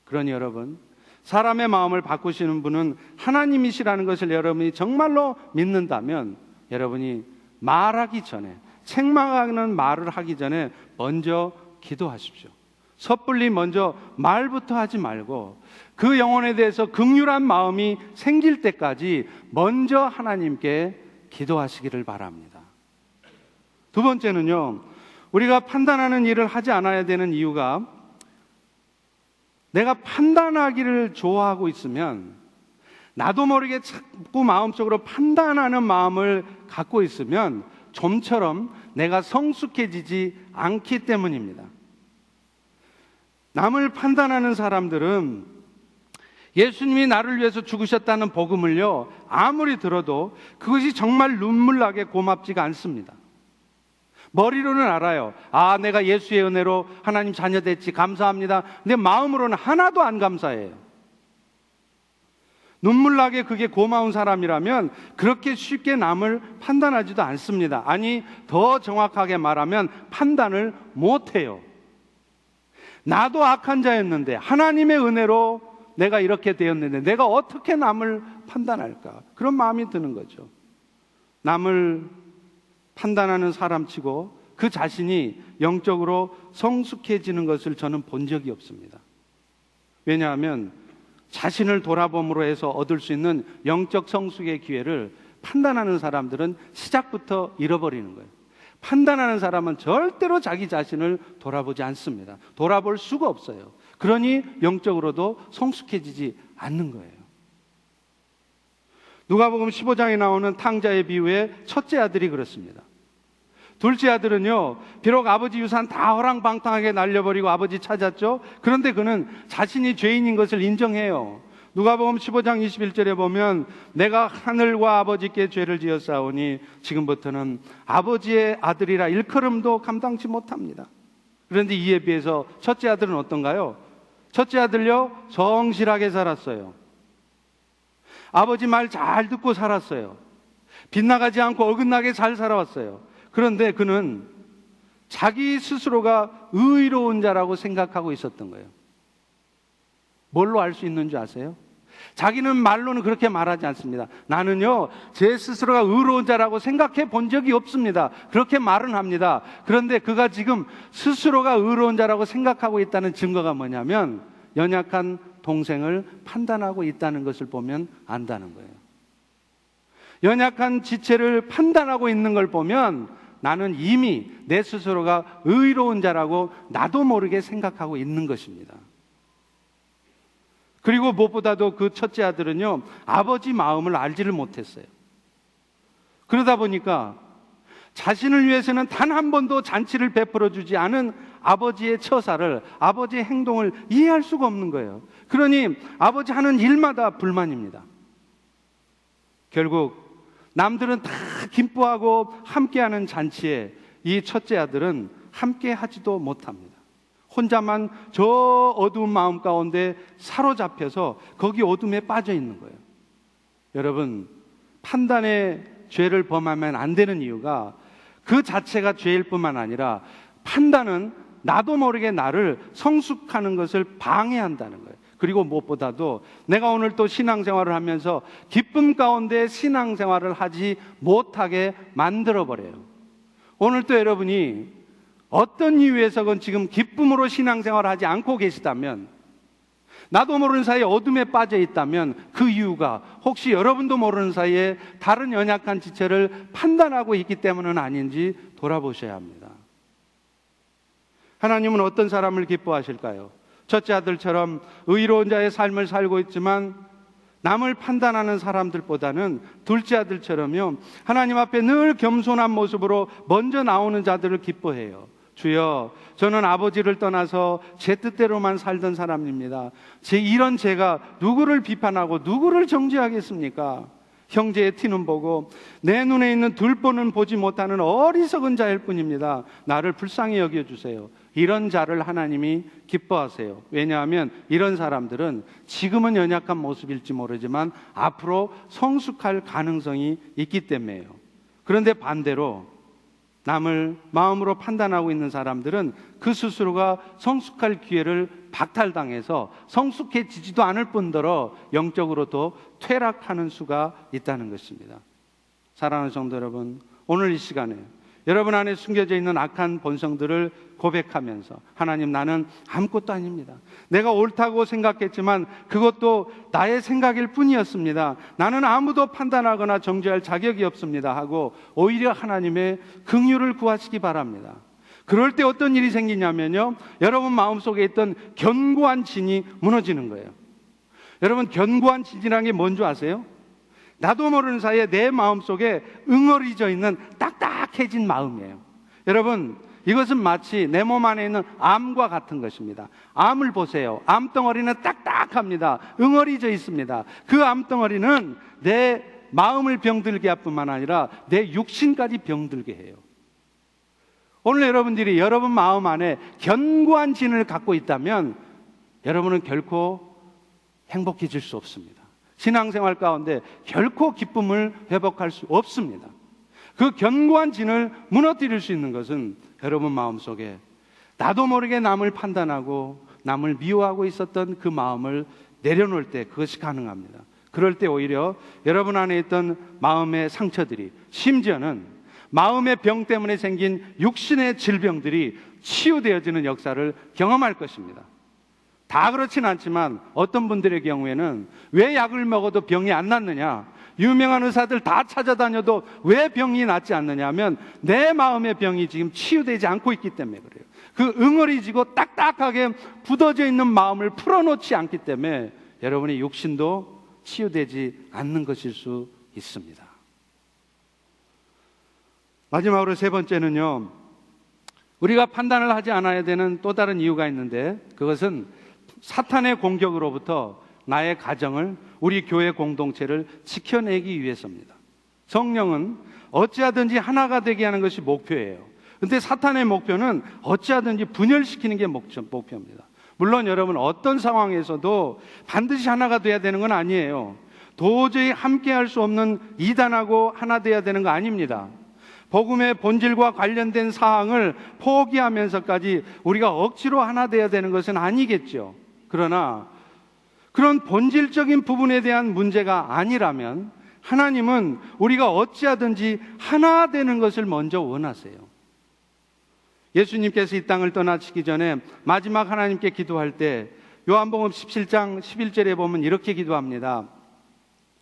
그러니 여러분, 사람의 마음을 바꾸시는 분은 하나님이시라는 것을 여러분이 정말로 믿는다면 여러분이 말하기 전에, 책망하는 말을 하기 전에 먼저 기도하십시오. 섣불리 먼저 말부터 하지 말고 그 영혼에 대해서 긍휼한 마음이 생길 때까지 먼저 하나님께 기도하시기를 바랍니다. 두 번째는요, 우리가 판단하는 일을 하지 않아야 되는 이유가, 내가 판단하기를 좋아하고 있으면, 나도 모르게 자꾸 마음속으로 판단하는 마음을 갖고 있으면 좀처럼 내가 성숙해지지 않기 때문입니다. 남을 판단하는 사람들은 예수님이 나를 위해서 죽으셨다는 복음을요, 아무리 들어도 그것이 정말 눈물나게 고맙지가 않습니다. 머리로는 알아요. 아, 내가 예수의 은혜로 하나님 자녀 됐지, 감사합니다. 근데 마음으로는 하나도 안 감사해요. 눈물나게 그게 고마운 사람이라면 그렇게 쉽게 남을 판단하지도 않습니다. 아니, 더 정확하게 말하면 판단을 못해요. 나도 악한 자였는데 하나님의 은혜로 내가 이렇게 되었는데 내가 어떻게 남을 판단할까? 그런 마음이 드는 거죠. 남을 판단하는 사람치고 그 자신이 영적으로 성숙해지는 것을 저는 본 적이 없습니다. 왜냐하면 자신을 돌아봄으로 해서 얻을 수 있는 영적 성숙의 기회를 판단하는 사람들은 시작부터 잃어버리는 거예요. 판단하는 사람은 절대로 자기 자신을 돌아보지 않습니다. 돌아볼 수가 없어요. 그러니 영적으로도 성숙해지지 않는 거예요. 누가복음 15장에 나오는 탕자의 비유에 첫째 아들이 그렇습니다. 둘째 아들은요, 비록 아버지 유산 다 허랑방탕하게 날려버리고 아버지 찾았죠. 그런데 그는 자신이 죄인인 것을 인정해요. 누가복음 15장 21절에 보면 내가 하늘과 아버지께 죄를 지었사오니 지금부터는 아버지의 아들이라 일컬음도 감당치 못합니다. 그런데 이에 비해서 첫째 아들은 어떤가요? 첫째 아들요, 성실하게 살았어요. 아버지 말 잘 듣고 살았어요. 빗나가지 않고 어긋나게 잘 살아왔어요. 그런데 그는 자기 스스로가 의로운 자라고 생각하고 있었던 거예요. 뭘로 알 수 있는 줄 아세요? 자기는 말로는 그렇게 말하지 않습니다. 나는요, 제 스스로가 의로운 자라고 생각해 본 적이 없습니다. 그렇게 말은 합니다. 그런데 그가 지금 스스로가 의로운 자라고 생각하고 있다는 증거가 뭐냐면 연약한 동생을 판단하고 있다는 것을 보면 안다는 거예요. 연약한 지체를 판단하고 있는 걸 보면 나는 이미 내 스스로가 의로운 자라고 나도 모르게 생각하고 있는 것입니다. 그리고 무엇보다도 그 첫째 아들은요, 아버지 마음을 알지를 못했어요. 그러다 보니까 자신을 위해서는 단 한 번도 잔치를 베풀어 주지 않은 아버지의 처사를, 아버지의 행동을 이해할 수가 없는 거예요. 그러니 아버지 하는 일마다 불만입니다. 결국 남들은 다 기뻐하고 함께하는 잔치에 이 첫째 아들은 함께 하지도 못합니다. 혼자만 저 어두운 마음 가운데 사로잡혀서 거기 어둠에 빠져 있는 거예요. 여러분, 판단의 죄를 범하면 안 되는 이유가 그 자체가 죄일 뿐만 아니라 판단은 나도 모르게 나를 성숙하는 것을 방해한다는 거예요. 그리고 무엇보다도 내가 오늘 또 신앙생활을 하면서 기쁨 가운데 신앙생활을 하지 못하게 만들어버려요. 오늘 또 여러분이 어떤 이유에서건 지금 기쁨으로 신앙생활을 하지 않고 계시다면, 나도 모르는 사이에 어둠에 빠져 있다면 그 이유가 혹시 여러분도 모르는 사이에 다른 연약한 지체를 판단하고 있기 때문은 아닌지 돌아보셔야 합니다. 하나님은 어떤 사람을 기뻐하실까요? 첫째 아들처럼 의로운 자의 삶을 살고 있지만 남을 판단하는 사람들보다는 둘째 아들처럼요, 하나님 앞에 늘 겸손한 모습으로 먼저 나오는 자들을 기뻐해요. 주여, 저는 아버지를 떠나서 제 뜻대로만 살던 사람입니다. 이런 제가 누구를 비판하고 누구를 정죄하겠습니까? 형제의 티는 보고 내 눈에 있는 들보는 보지 못하는 어리석은 자일 뿐입니다. 나를 불쌍히 여겨주세요. 이런 자를 하나님이 기뻐하세요. 왜냐하면 이런 사람들은 지금은 연약한 모습일지 모르지만 앞으로 성숙할 가능성이 있기 때문이에요. 그런데 반대로 남을 마음으로 판단하고 있는 사람들은 그 스스로가 성숙할 기회를 박탈당해서 성숙해지지도 않을 뿐더러 영적으로도 퇴락하는 수가 있다는 것입니다. 사랑하는 성도 여러분, 오늘 이 시간에 여러분 안에 숨겨져 있는 악한 본성들을 고백하면서 하나님, 나는 아무것도 아닙니다. 내가 옳다고 생각했지만 그것도 나의 생각일 뿐이었습니다. 나는 아무도 판단하거나 정죄할 자격이 없습니다 하고 오히려 하나님의 긍휼을 구하시기 바랍니다. 그럴 때 어떤 일이 생기냐면요, 여러분 마음속에 있던 견고한 진이 무너지는 거예요. 여러분, 견고한 진이라는 게 뭔지 아세요? 나도 모르는 사이에 내 마음속에 응어리져 있는 딱딱해진 마음이에요. 여러분, 이것은 마치 내 몸 안에 있는 암과 같은 것입니다. 암을 보세요. 암덩어리는 딱딱합니다. 응어리져 있습니다. 그 암덩어리는 내 마음을 병들게 할 뿐만 아니라 내 육신까지 병들게 해요. 오늘 여러분들이 여러분 마음 안에 견고한 진을 갖고 있다면 여러분은 결코 행복해질 수 없습니다. 신앙생활 가운데 결코 기쁨을 회복할 수 없습니다. 그 견고한 진을 무너뜨릴 수 있는 것은 여러분 마음속에 나도 모르게 남을 판단하고 남을 미워하고 있었던 그 마음을 내려놓을 때 그것이 가능합니다. 그럴 때 오히려 여러분 안에 있던 마음의 상처들이, 심지어는 마음의 병 때문에 생긴 육신의 질병들이 치유되어지는 역사를 경험할 것입니다. 다 그렇진 않지만 어떤 분들의 경우에는 왜 약을 먹어도 병이 안 낫느냐, 유명한 의사들 다 찾아다녀도 왜 병이 낫지 않느냐 하면 내 마음의 병이 지금 치유되지 않고 있기 때문에 그래요. 그 응어리지고 딱딱하게 굳어져 있는 마음을 풀어놓지 않기 때문에 여러분의 육신도 치유되지 않는 것일 수 있습니다. 마지막으로 세 번째는요, 우리가 판단을 하지 않아야 되는 또 다른 이유가 있는데 그것은 사탄의 공격으로부터 나의 가정을, 우리 교회 공동체를 지켜내기 위해서입니다. 성령은 어찌하든지 하나가 되게 하는 것이 목표예요. 그런데 사탄의 목표는 어찌하든지 분열시키는 게 목표입니다. 물론 여러분, 어떤 상황에서도 반드시 하나가 돼야 되는 건 아니에요. 도저히 함께할 수 없는 이단하고 하나 돼야 되는 거 아닙니다. 복음의 본질과 관련된 사항을 포기하면서까지 우리가 억지로 하나 돼야 되는 것은 아니겠죠. 그러나 그런 본질적인 부분에 대한 문제가 아니라면 하나님은 우리가 어찌하든지 하나 되는 것을 먼저 원하세요. 예수님께서 이 땅을 떠나시기 전에 마지막 하나님께 기도할 때 요한복음 17장 11절에 보면 이렇게 기도합니다.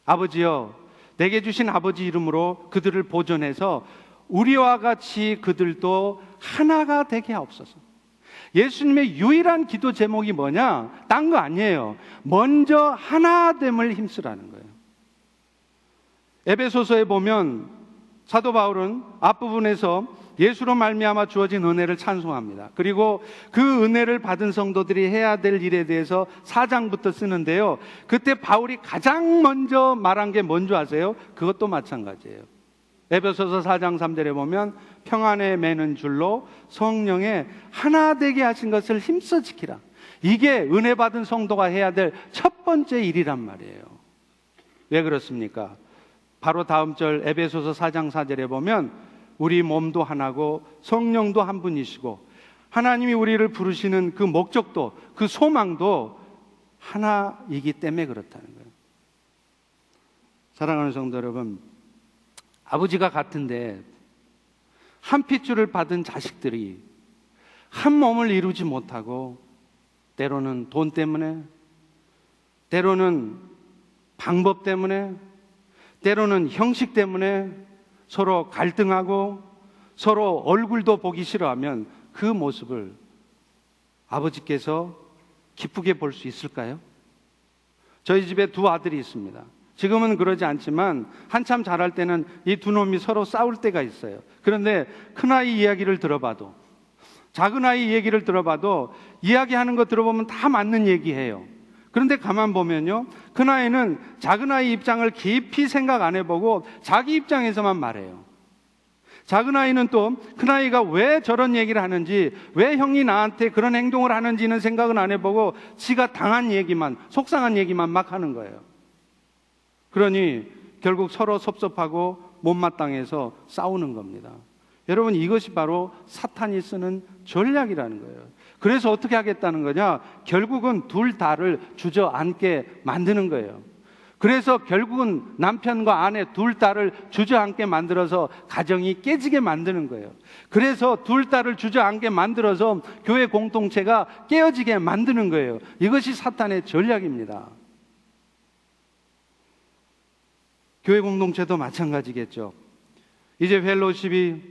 아버지여, 내게 주신 아버지 이름으로 그들을 보존해서 우리와 같이 그들도 하나가 되게 하옵소서. 예수님의 유일한 기도 제목이 뭐냐? 딴 거 아니에요. 먼저 하나됨을 힘쓰라는 거예요. 에베소서에 보면 사도 바울은 앞부분에서 예수로 말미암아 주어진 은혜를 찬송합니다. 그리고 그 은혜를 받은 성도들이 해야 될 일에 대해서 4장부터 쓰는데요. 그때 바울이 가장 먼저 말한 게 뭔지 아세요? 그것도 마찬가지예요. 에베소서 4장 3절에 보면 평안에 매는 줄로 성령에 하나 되게 하신 것을 힘써 지키라. 이게 은혜 받은 성도가 해야 될 첫 번째 일이란 말이에요. 왜 그렇습니까? 바로 다음 절 에베소서 4장 4절에 보면 우리 몸도 하나고 성령도 한 분이시고 하나님이 우리를 부르시는 그 목적도 그 소망도 하나이기 때문에 그렇다는 거예요. 사랑하는 성도 여러분, 아버지가 같은데 한 핏줄을 받은 자식들이 한 몸을 이루지 못하고 때로는 돈 때문에, 때로는 방법 때문에, 때로는 형식 때문에 서로 갈등하고 서로 얼굴도 보기 싫어하면 그 모습을 아버지께서 기쁘게 볼 수 있을까요? 저희 집에 두 아들이 있습니다. 지금은 그러지 않지만 한참 자랄 때는 이 두 놈이 서로 싸울 때가 있어요. 그런데 큰아이 이야기를 들어봐도, 작은아이 얘기를 들어봐도 이야기하는 거 들어보면 다 맞는 얘기해요. 그런데 가만 보면요, 큰아이는 작은아이 입장을 깊이 생각 안 해보고 자기 입장에서만 말해요. 작은아이는 또 큰아이가 왜 저런 얘기를 하는지, 왜 형이 나한테 그런 행동을 하는지는 생각은 안 해보고 지가 당한 얘기만, 속상한 얘기만 막 하는 거예요. 그러니 결국 서로 섭섭하고 못마땅해서 싸우는 겁니다. 여러분, 이것이 바로 사탄이 쓰는 전략이라는 거예요. 그래서 어떻게 하겠다는 거냐? 결국은 둘 다를 주저앉게 만드는 거예요. 그래서 결국은 남편과 아내 둘 다를 주저앉게 만들어서 가정이 깨지게 만드는 거예요. 그래서 둘 다를 주저앉게 만들어서 교회 공동체가 깨어지게 만드는 거예요. 이것이 사탄의 전략입니다. 교회 공동체도 마찬가지겠죠. 이제 펠로십이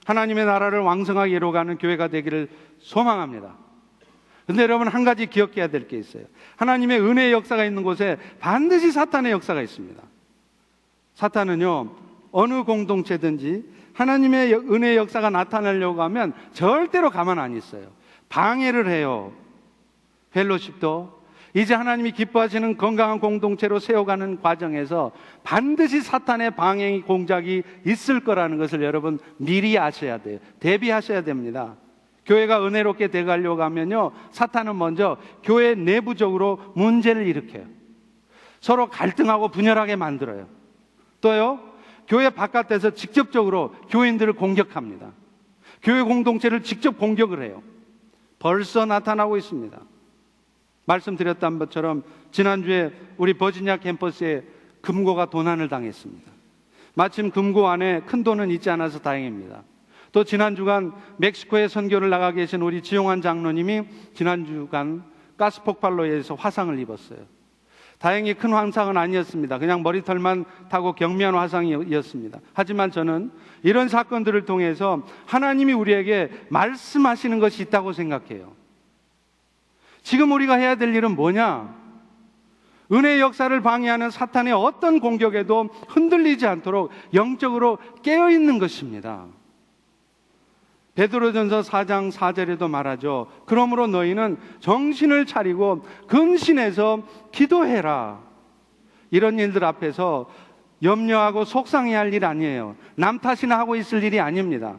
하나님의 나라를 왕성하게 이루어가는 교회가 되기를 소망합니다. 그런데 여러분, 한 가지 기억해야 될 게 있어요. 하나님의 은혜의 역사가 있는 곳에 반드시 사탄의 역사가 있습니다. 사탄은요, 어느 공동체든지 하나님의 은혜의 역사가 나타나려고 하면 절대로 가만 안 있어요. 방해를 해요. 펠로십도 이제 하나님이 기뻐하시는 건강한 공동체로 세워가는 과정에서 반드시 사탄의 방해 공작이 있을 거라는 것을 여러분 미리 아셔야 돼요. 대비하셔야 됩니다. 교회가 은혜롭게 돼가려고 하면요, 사탄은 먼저 교회 내부적으로 문제를 일으켜요. 서로 갈등하고 분열하게 만들어요. 또요, 교회 바깥에서 직접적으로 교인들을 공격합니다. 교회 공동체를 직접 공격을 해요. 벌써 나타나고 있습니다. 말씀드렸던 것처럼 지난주에 우리 버지니아 캠퍼스에 금고가 도난을 당했습니다. 마침 금고 안에 큰 돈은 있지 않아서 다행입니다. 또 지난주간 멕시코에 선교를 나가 계신 우리 지용환 장로님이 지난주간 가스 폭발로 인해서 화상을 입었어요. 다행히 큰 화상은 아니었습니다. 그냥 머리털만 타고 경미한 화상이었습니다. 하지만 저는 이런 사건들을 통해서 하나님이 우리에게 말씀하시는 것이 있다고 생각해요. 지금 우리가 해야 될 일은 뭐냐? 은혜의 역사를 방해하는 사탄의 어떤 공격에도 흔들리지 않도록 영적으로 깨어있는 것입니다. 베드로전서 4장 4절에도 말하죠. 그러므로 너희는 정신을 차리고 근신해서 기도해라. 이런 일들 앞에서 염려하고 속상해할 일 아니에요. 남 탓이나 하고 있을 일이 아닙니다.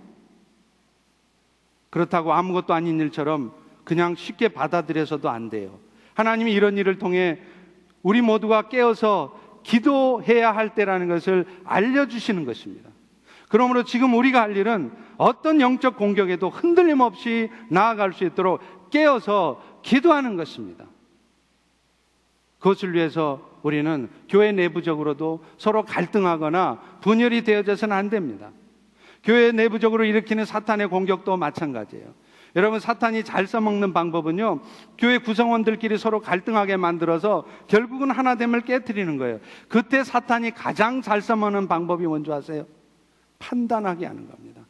그렇다고 아무것도 아닌 일처럼 그냥 쉽게 받아들여서도 안 돼요. 하나님이 이런 일을 통해 우리 모두가 깨어서 기도해야 할 때라는 것을 알려주시는 것입니다. 그러므로 지금 우리가 할 일은 어떤 영적 공격에도 흔들림 없이 나아갈 수 있도록 깨어서 기도하는 것입니다. 그것을 위해서 우리는 교회 내부적으로도 서로 갈등하거나 분열이 되어져서는 안 됩니다. 교회 내부적으로 일으키는 사탄의 공격도 마찬가지예요. 여러분, 사탄이 잘 써먹는 방법은요, 교회 구성원들끼리 서로 갈등하게 만들어서 결국은 하나됨을 깨트리는 거예요. 그때 사탄이 가장 잘 써먹는 방법이 뭔지 아세요? 판단하게 하는 겁니다.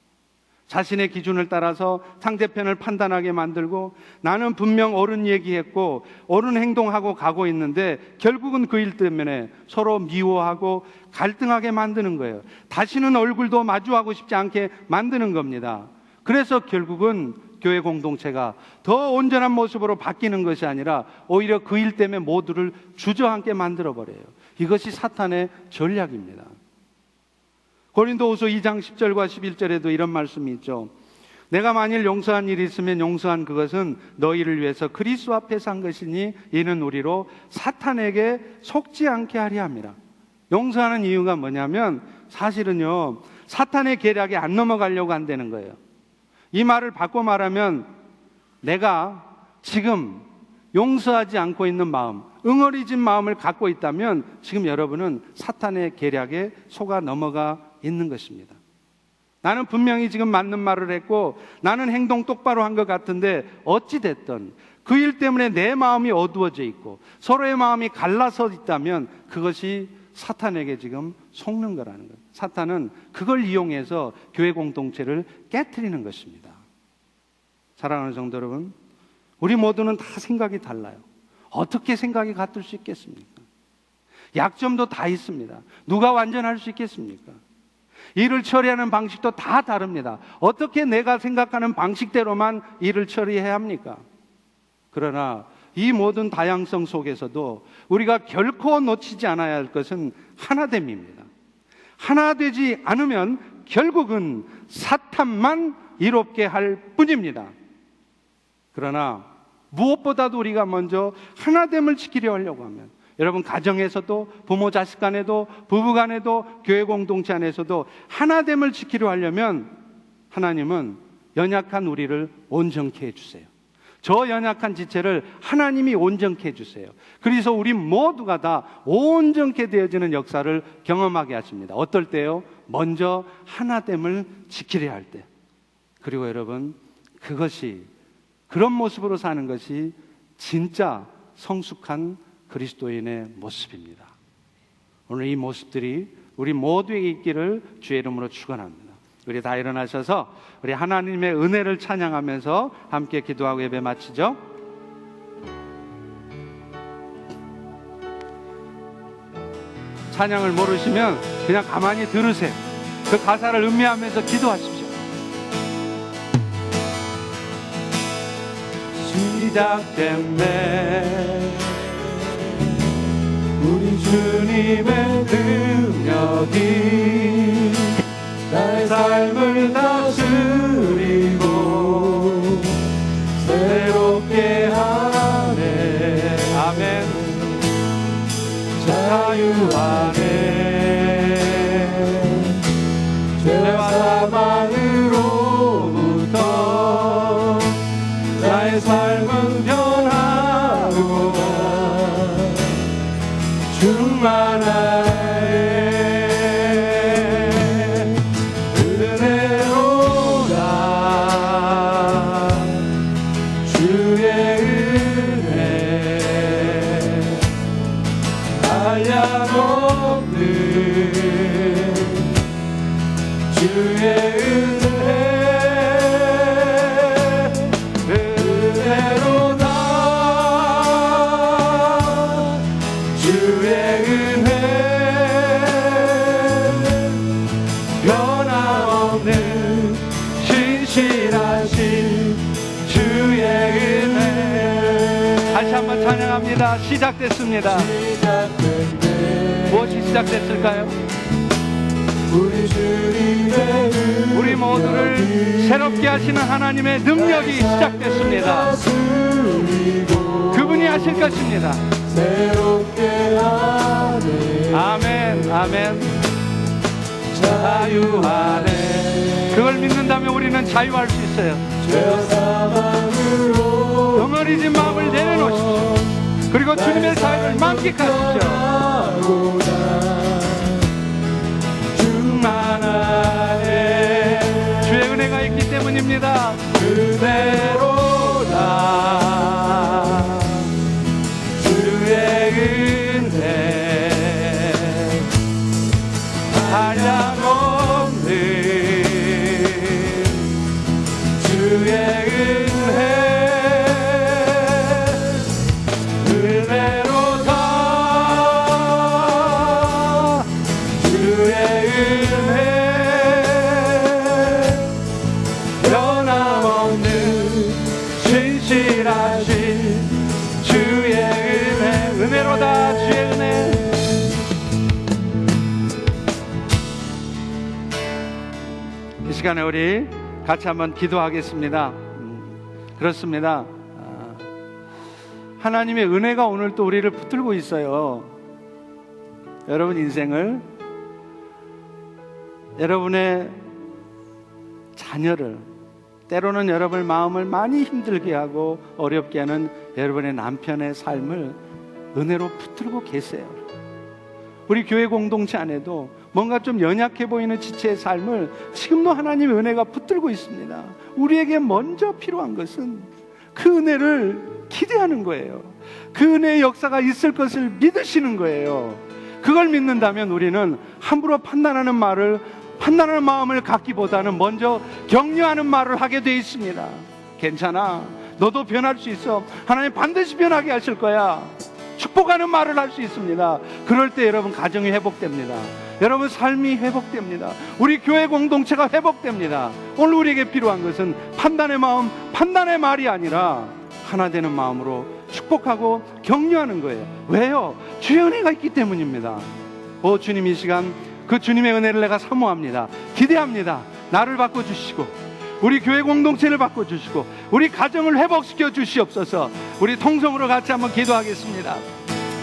자신의 기준을 따라서 상대편을 판단하게 만들고, 나는 분명 옳은 얘기했고 옳은 행동하고 가고 있는데 결국은 그 일 때문에 서로 미워하고 갈등하게 만드는 거예요. 다시는 얼굴도 마주하고 싶지 않게 만드는 겁니다. 그래서 결국은 교회 공동체가 더 온전한 모습으로 바뀌는 것이 아니라 오히려 그 일 때문에 모두를 주저앉게 만들어버려요. 이것이 사탄의 전략입니다. 고린도후서 2장 10절과 11절에도 이런 말씀이 있죠. 내가 만일 용서한 일이 있으면 용서한 그것은 너희를 위해서 그리스도 앞에서 한 것이니 이는 우리로 사탄에게 속지 않게 하려 함이라. 용서하는 이유가 뭐냐면 사실은요, 사탄의 계략에 안 넘어가려고 한다는 거예요. 이 말을 바꿔 말하면 내가 지금 용서하지 않고 있는 마음, 응어리진 마음을 갖고 있다면 지금 여러분은 사탄의 계략에 속아 넘어가 있는 것입니다. 나는 분명히 지금 맞는 말을 했고 나는 행동 똑바로 한 것 같은데 어찌됐든 그 일 때문에 내 마음이 어두워져 있고 서로의 마음이 갈라서 있다면 그것이 사탄에게 지금 속는 거라는 거예요. 사탄은 그걸 이용해서 교회 공동체를 깨트리는 것입니다. 사랑하는 성도 여러분, 우리 모두는 다 생각이 달라요. 어떻게 생각이 같을 수 있겠습니까? 약점도 다 있습니다. 누가 완전할 수 있겠습니까? 일을 처리하는 방식도 다 다릅니다. 어떻게 내가 생각하는 방식대로만 일을 처리해야 합니까? 그러나 이 모든 다양성 속에서도 우리가 결코 놓치지 않아야 할 것은 하나됨입니다. 하나 되지 않으면 결국은 사탄만 이롭게 할 뿐입니다. 그러나 무엇보다도 우리가 먼저 하나됨을 지키려 하려고 하면, 여러분 가정에서도 부모 자식 간에도 부부 간에도 교회 공동체 안에서도 하나됨을 지키려 하려면 하나님은 연약한 우리를 온전케 해주세요. 저 연약한 지체를 하나님이 온전케 해주세요. 그래서 우리 모두가 다 온전케 되어지는 역사를 경험하게 하십니다. 어떨 때요? 먼저 하나됨을 지키려 할 때. 그리고 여러분, 그것이, 그런 모습으로 사는 것이 진짜 성숙한 그리스도인의 모습입니다. 오늘 이 모습들이 우리 모두에게 있기를 주의 이름으로 축원합니다. 우리 다 일어나셔서 우리 하나님의 은혜를 찬양하면서 함께 기도하고 예배 마치죠. 찬양을 모르시면 그냥 가만히 들으세요. 그 가사를 음미하면서 기도하십시오. 시작됐네 우리 주님의 능력이 나의 삶을 다스리고 새롭게 하네. 아멘. 자유하네. 죄와 사망으로부터 나의 삶은 변하고 충만하네. 찬양합니다. 시작됐습니다. 무엇이 시작됐을까요? 우리 모두를 새롭게 하시는 하나님의 능력이 시작됐습니다. 그분이 하실 것입니다. 아멘, 아멘. 자유하네. 그걸 믿는다면 우리는 자유할 수 있어요. 덩어리진 마음을 내려놓으십시오. 그리고 주님의 삶을 만끽하십시오. 충만하네. 주의 은혜가 있기 때문입니다. 그대로다. 주의 은혜 한량없는 주의 은혜 그대로다. 주의 은혜 변함없는 진실하신 주의 은혜 은혜로다. 주의 은혜. 이 시간에 우리 같이 한번 기도하겠습니다. 그렇습니다. 하나님의 은혜가 오늘 또 우리를 붙들고 있어요. 여러분 인생을, 여러분의 자녀를, 때로는 여러분의 마음을 많이 힘들게 하고 어렵게 하는 여러분의 남편의 삶을 은혜로 붙들고 계세요. 우리 교회 공동체 안에도 뭔가 좀 연약해 보이는 지체의 삶을 지금도 하나님의 은혜가 붙들고 있습니다. 우리에게 먼저 필요한 것은 그 은혜를 기대하는 거예요. 그 은혜의 역사가 있을 것을 믿으시는 거예요. 그걸 믿는다면 우리는 함부로 판단하는 마음을 갖기보다는 먼저 격려하는 말을 하게 돼 있습니다. 괜찮아, 너도 변할 수 있어. 하나님 반드시 변하게 하실 거야. 축복하는 말을 할 수 있습니다. 그럴 때 여러분 가정이 회복됩니다. 여러분 삶이 회복됩니다. 우리 교회 공동체가 회복됩니다. 오늘 우리에게 필요한 것은 판단의 마음, 판단의 말이 아니라 하나 되는 마음으로 축복하고 격려하는 거예요. 왜요? 주의 은혜가 있기 때문입니다. 주님, 이 시간 그 주님의 은혜를 내가 사모합니다. 기대합니다. 나를 바꿔주시고 우리 교회 공동체를 바꿔주시고 우리 가정을 회복시켜 주시옵소서. 우리 통성으로 같이 한번 기도하겠습니다.